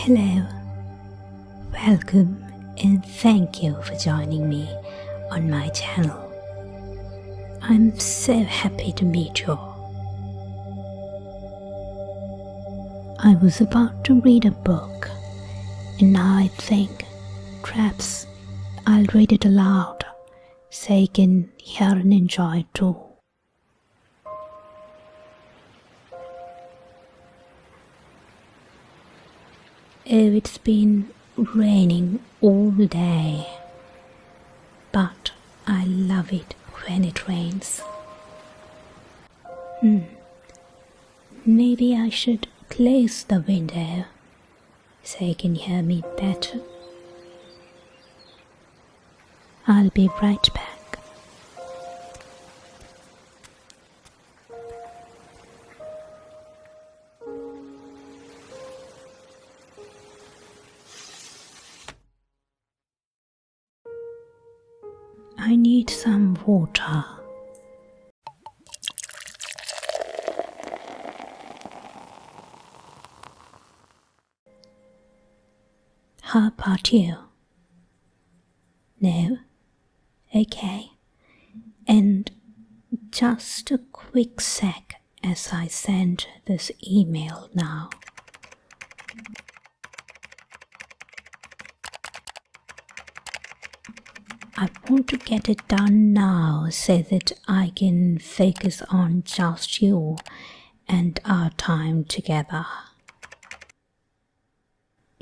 Hello, welcome and thank you for joining me on my channel. I'm so happy to meet you. I was about to read a book and now I think perhaps I'll read it aloud so you can hear and enjoy it too. Oh, it's been raining all day, but I love it when it rains. Maybe I should close the window so you can hear me better. I'll be right back. I need some water. How about you? No? Okay. And just a quick sec as I send this email now. I want to get it done now so that I can focus on just you and our time together.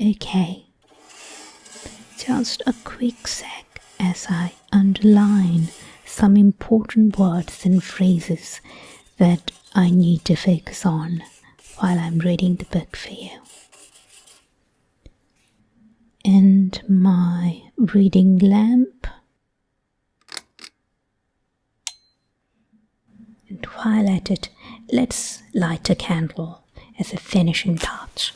Okay, just a quick sec as I underline some important words and phrases that I need to focus on while I'm reading the book for you. And my reading lamp. And while at it, let's light a candle as a finishing touch.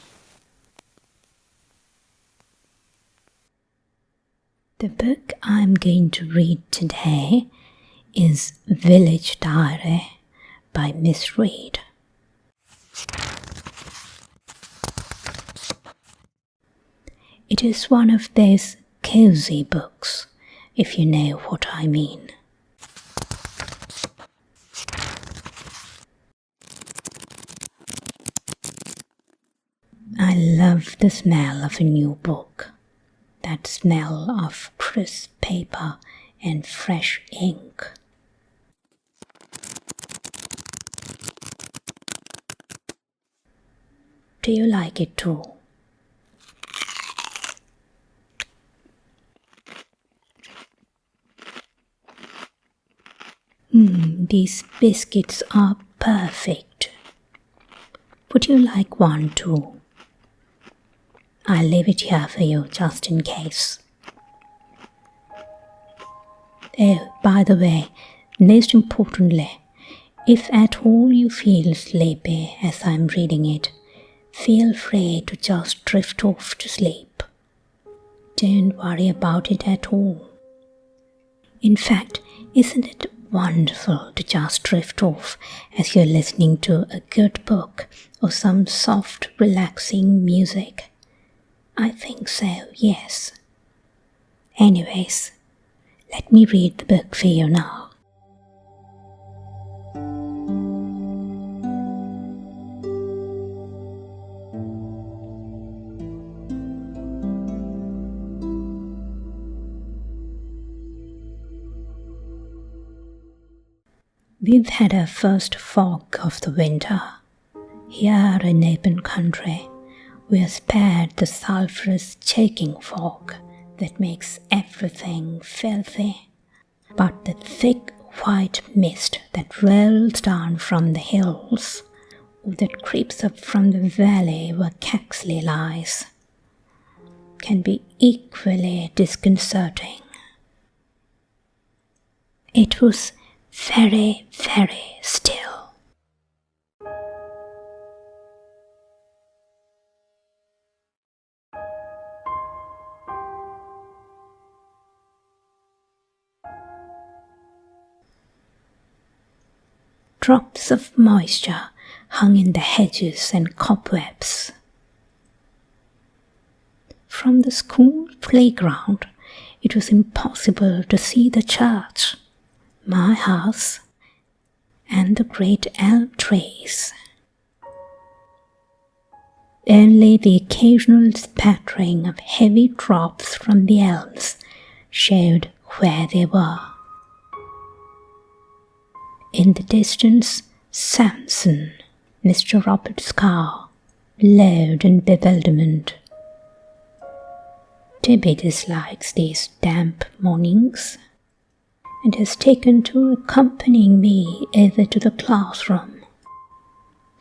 The book I'm going to read today is Village Diary by Miss Reed. It is one of those cozy books, if you know what I mean. I love the smell of a new book, that smell of crisp paper and fresh ink. Do you like it too? These biscuits are perfect. Would you like one too? I'll leave it here for you just in case. Oh, by the way, most importantly, if at all you feel sleepy as I'm reading it, feel free to just drift off to sleep. Don't worry about it at all. In fact, isn't it wonderful to just drift off as you're listening to a good book or some soft, relaxing music? I think so, yes. Anyways, let me read the book for you now. We've had our first fog of the winter. Here in open country, we are spared the sulphurous choking fog that makes everything filthy. But the thick white mist that rolls down from the hills, or that creeps up from the valley where Caxley lies, can be equally disconcerting. It was very, very still. Drops of moisture hung in the hedges and cobwebs. From the school playground, it was impossible to see the church, my house, and the great elm trees. Only the occasional spattering of heavy drops from the elms showed where they were. In the distance, Samson, Mr. Robert's car, glowed in bewilderment. Tibby dislikes these damp mornings and has taken to accompanying me over to the classroom.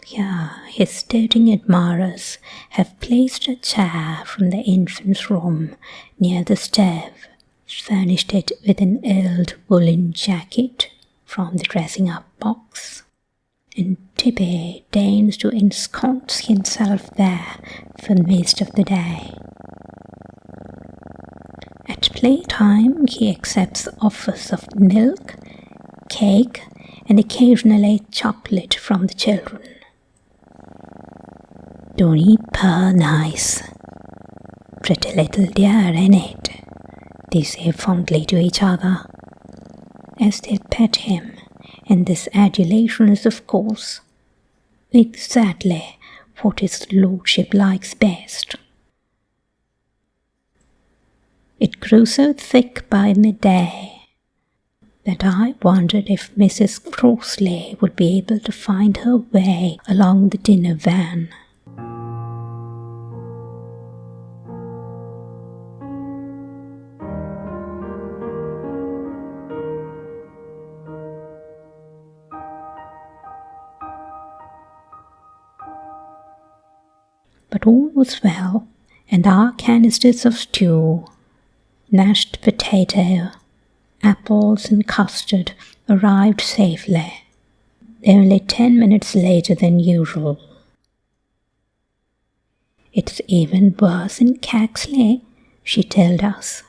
Here, his doting admirers have placed a chair from the infant's room near the stove, furnished it with an old woolen jacket from the dressing-up box, and Tibby deigns to ensconce himself there for most of the day. At playtime, he accepts offers of milk, cake, and occasionally chocolate from the children. "Don't he purr nice? Pretty little dear, ain't it?" they say fondly to each other, as they pet him, and this adulation is, of course, exactly what his lordship likes best. It grew so thick by midday that I wondered if Mrs. Crossley would be able to find her way along the dinner van. But all was well, and our canisters of stew, mashed potato, apples and custard arrived safely, only 10 minutes later than usual. "It's even worse in Caxley," she told us.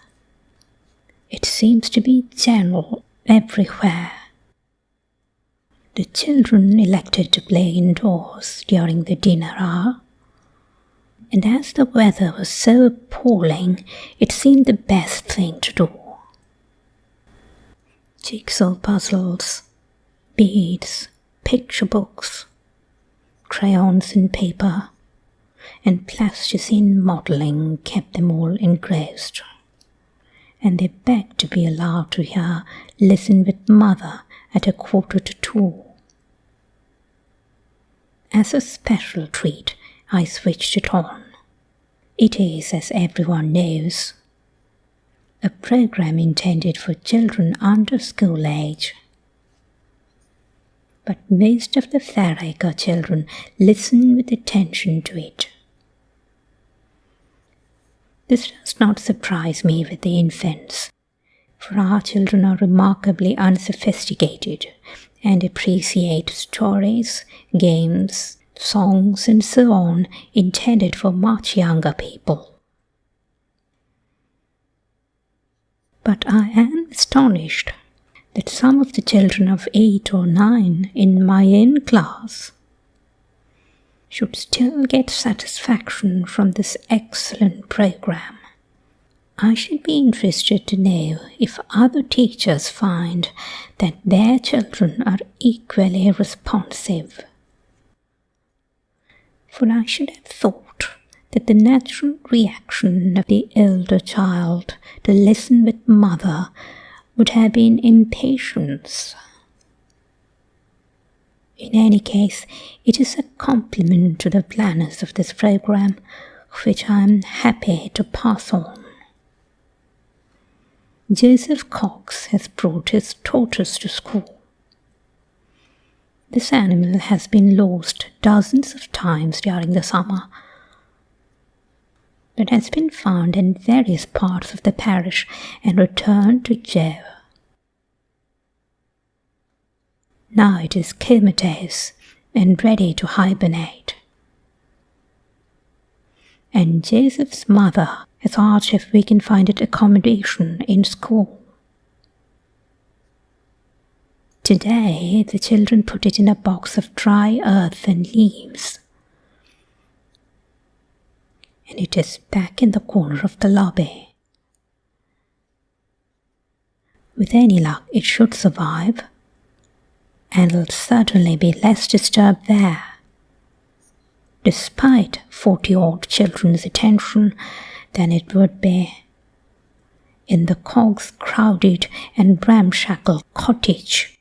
"It seems to be general everywhere." The children elected to play indoors during the dinner hour, and as the weather was so appalling, it seemed the best thing to do. Jigsaw puzzles, beads, picture books, crayons and paper, and plasticine modelling kept them all engrossed, and they begged to be allowed to hear "Listen with Mother" at 1:45. As a special treat, I switched it on. It is, as everyone knows, a program intended for children under school age. But most of the Fairacre children listen with attention to it. This does not surprise me with the infants, for our children are remarkably unsophisticated and appreciate stories, games, songs, and so on, intended for much younger people. But I am astonished that some of the children of 8 or 9 in my own class should still get satisfaction from this excellent program. I should be interested to know if other teachers find that their children are equally responsive. For I should have thought that the natural reaction of the elder child to listen with mother would have been impatience. In any case, it is a compliment to the planners of this program, which I am happy to pass on. Joseph Cox has brought his tortoise to school. This animal has been lost dozens of times during the summer, but has been found in various parts of the parish and returned to Joe. Now it is comatose and ready to hibernate. And Joseph's mother has asked if we can find it accommodation in school. Today, the children put it in a box of dry earth and leaves. and it is back in the corner of the lobby. With any luck, it should survive, and will certainly be less disturbed there, despite 40-odd children's attention, than it would be in the Cog's crowded and ramshackle cottage.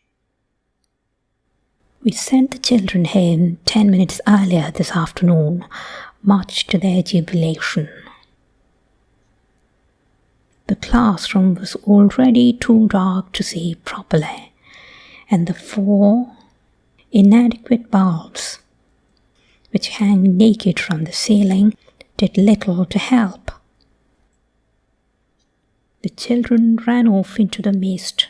We sent the children home 10 minutes earlier this afternoon, much to their jubilation. The classroom was already too dark to see properly, and the 4 inadequate bulbs, which hang naked from the ceiling, did little to help. The children ran off into the mist,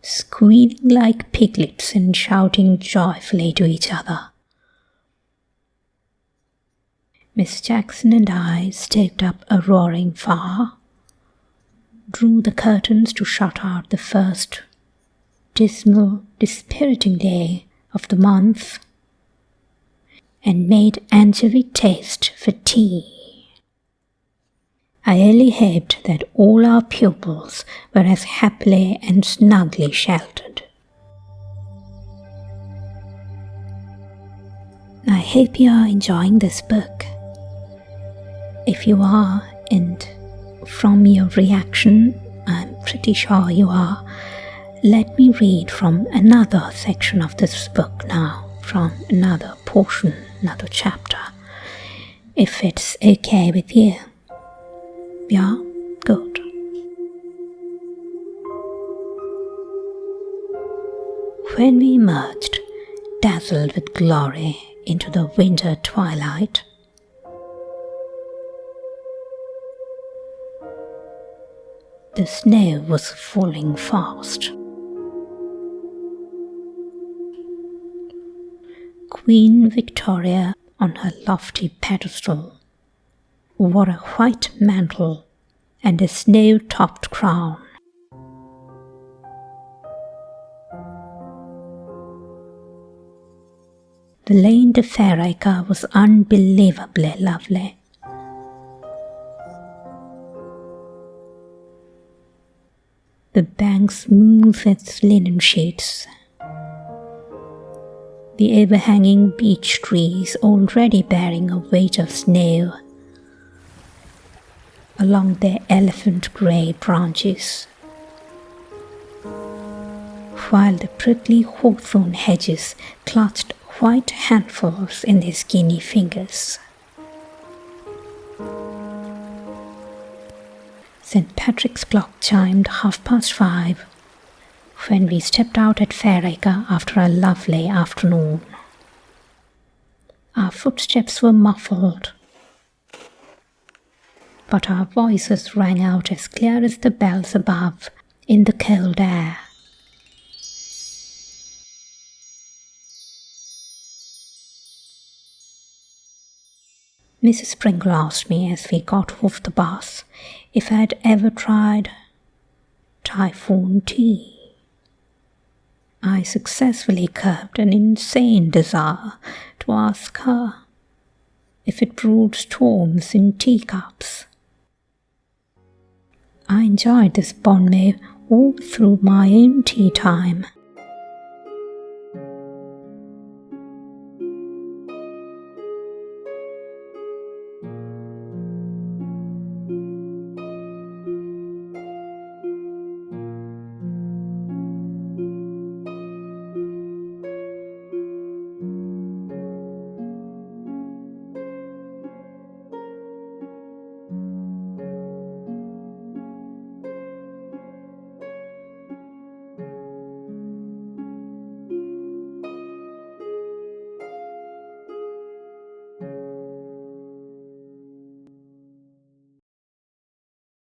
squealing like piglets and shouting joyfully to each other. Miss Jackson and I stoked up a roaring fire, drew the curtains to shut out the first dismal, dispiriting day of the month, and made anchovy toast for tea. I only hoped that all our pupils were as happily and snugly sheltered. I hope you are enjoying this book. If you are, and from your reaction, I'm pretty sure you are, let me read from another section of this book now, from another portion, another chapter, if it's okay with you. Yeah, good. When we emerged, dazzled with glory, into the winter twilight, the snow was falling fast. Queen Victoria, on her lofty pedestal, wore a white mantle and a snow-topped crown. The lane to Fairacre was unbelievably lovely. The bank smooth its linen sheets. The overhanging beech trees already bearing a weight of snow along their elephant-grey branches, while the prickly hawthorn hedges clutched white handfuls in their skinny fingers. St. Patrick's clock chimed 5:30 when we stepped out at Fairacre after a lovely afternoon. Our footsteps were muffled, but our voices rang out as clear as the bells above in the cold air. Mrs. Pringle asked me as we got off the bus if I had ever tried typhoon tea. I successfully curbed an insane desire to ask her if it brewed storms in teacups. I enjoyed this bon mot all through my own tea time.